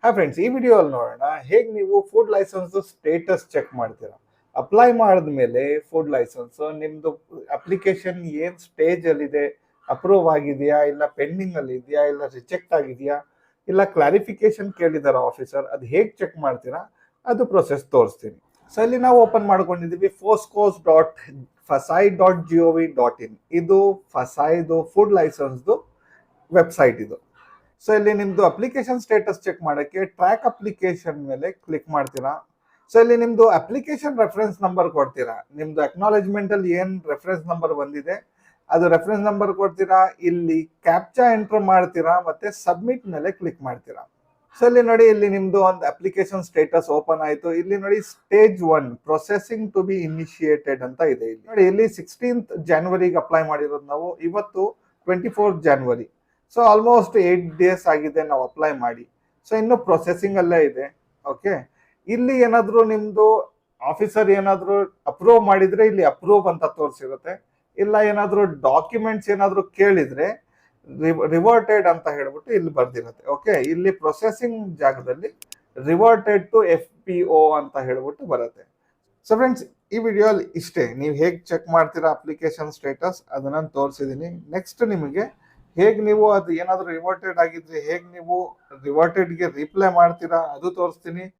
Hi friends, ಈ video ಅಲ್ಲಿ ನೋಡೋಣ ಹೇಗೆ ನೀವು ಫುಡ್ ಲೈಸೆನ್ಸ್ ಸ್ಟೇಟಸ್ ಚೆಕ್ ಮಾಡ್ತೀರಾ. ಅಪ್ಲೈ ಮಾಡಿದ್ಮೇಲೆ ಫುಡ್ ಲೈಸೆನ್ಸ್ ನಿಮ್ದು ಅಪ್ಲಿಕೇಶನ್ ಏನ್ ಸ್ಟೇಜ್ ಅಲ್ಲಿ ಇದೆ, ಅಪ್ರೂವ್ ಆಗಿದೆಯಾ ಇಲ್ಲ ಪೆಂಡಿಂಗ್ ಅಲ್ಲಿ ಇದೆಯಾ ಇಲ್ಲ ರಿಜೆಕ್ಟ್ ಆಗಿದೆಯಾ ಇಲ್ಲ ಕ್ಲಾರಿಫಿಕೇಶನ್ ಕೇಳಿದಾರ ಆಫೀಸರ್, ಅದು ಹೇಗೆ ಚೆಕ್ ಮಾಡ್ತೀರಾ ಅದು ಪ್ರೊಸೆಸ್ ತೋರಿಸ್ತೀನಿ. ಸೊ ಇಲ್ಲಿ ನಾವು ಓಪನ್ ಮಾಡ್ಕೊಂಡಿದ್ದೀವಿ foscos.fasai.gov.in. ಇದು ಫಸಾಯ್ದು ಫುಡ್ ಲೈಸೆನ್ಸ್ದು ವೆಬ್ಸೈಟ್ ಇದು. ಸೊ ಇಲ್ಲಿ ನಿಮ್ದು ಅಪ್ಲಿಕೇಶನ್ ಸ್ಟೇಟಸ್ ಚೆಕ್ ಮಾಡೋಕ್ಕೆ ಟ್ರ್ಯಾಕ್ ಅಪ್ಲಿಕೇಶನ್ ಮೇಲೆ ಕ್ಲಿಕ್ ಮಾಡ್ತೀರಾ. ಸೊ ಇಲ್ಲಿ ನಿಮ್ದು ಅಪ್ಲಿಕೇಶನ್ ರೆಫರೆನ್ಸ್ ನಂಬರ್ ಕೊಡ್ತೀರಾ. ನಿಮ್ದು ಅಕ್ನಾಲೇಜ್ಮೆಂಟ್ ಅಲ್ಲಿ ಏನ್ ರೆಫರೆನ್ಸ್ ನಂಬರ್ ಬಂದಿದೆ ಅದು ರೆಫರೆನ್ಸ್ ನಂಬರ್ ಕೊಡ್ತೀರಾ. ಇಲ್ಲಿ ಕ್ಯಾಪ್ಚಾ ಎಂಟರ್ ಮಾಡ್ತೀರಾ ಮತ್ತೆ ಸಬ್ಮಿಟ್ ಮೇಲೆ ಕ್ಲಿಕ್ ಮಾಡ್ತೀರಾ. ಸೊ ಇಲ್ಲಿ ನೋಡಿ, ಇಲ್ಲಿ ನಿಮ್ದು ಒಂದು ಅಪ್ಲಿಕೇಶನ್ ಸ್ಟೇಟಸ್ ಓಪನ್ ಆಯ್ತು. ಇಲ್ಲಿ ನೋಡಿ stage 1 processing to be initiated ಅಂತ ಇದೆ. ಇಲ್ಲಿ ನೋಡಿ, ಇಲ್ಲಿ 16th ಜನವರಿಗೆ ಅಪ್ಲೈ ಮಾಡಿರೋದು ನಾವು. ಇವತ್ತು 24th ಜನವರಿ. ಸೊ ಆಲ್ಮೋಸ್ಟ್ 8 ಡೇಸ್ ಆಗಿದೆ ನಾವು ಅಪ್ಲೈ ಮಾಡಿ. ಸೊ ಇನ್ನು ಪ್ರೊಸೆಸಿಂಗ್ ಅಲ್ಲೇ ಇದೆ. ಓಕೆ, ಇಲ್ಲಿ ಏನಾದ್ರು ನಿಮ್ದು ಆಫೀಸರ್ ಏನಾದ್ರು ಅಪ್ರೂವ್ ಮಾಡಿದ್ರೆ ಇಲ್ಲಿ ಅಪ್ರೂವ್ ಅಂತ ತೋರಿಸಿರುತ್ತೆ. ಇಲ್ಲ ಏನಾದ್ರು ಡಾಕ್ಯುಮೆಂಟ್ಸ್ ಏನಾದ್ರು ಕೇಳಿದ್ರೆ ರಿವರ್ಟೆಡ್ ಅಂತ ಹೇಳ್ಬಿಟ್ಟು ಇಲ್ಲಿ ಬರ್ದಿರುತ್ತೆ. ಓಕೆ, ಇಲ್ಲಿ ಪ್ರೊಸೆಸಿಂಗ್ ಜಾಗದಲ್ಲಿ ರಿವರ್ಟೆಡ್ ಟು FPO ಅಂತ ಹೇಳ್ಬಿಟ್ಟು ಬರುತ್ತೆ. ಸೊ ಫ್ರೆಂಡ್ಸ್, ಈ ವಿಡಿಯೋ ಅಲ್ಲಿ ಇಷ್ಟೇ. ನೀವು ಹೇಗೆ ಚೆಕ್ ಮಾಡ್ತೀರಾ ಅಪ್ಲಿಕೇಶನ್ ಸ್ಟೇಟಸ್ ಅದನ್ನ ತೋರಿಸಿದೀನಿ. ನೆಕ್ಸ್ಟ್ ನಿಮಗೆ ಹೇಗೆ ನೀವು ಅದು ಏನಾದರೂ ರಿವರ್ಟೆಡ್ ಆಗಿದ್ರೆ ಹೇಗೆ ನೀವು ರಿವರ್ಟೆಡ್ಗೆ ರಿಪ್ಲೈ ಮಾಡ್ತೀರಾ ಅದು ತೋರಿಸ್ತೀನಿ.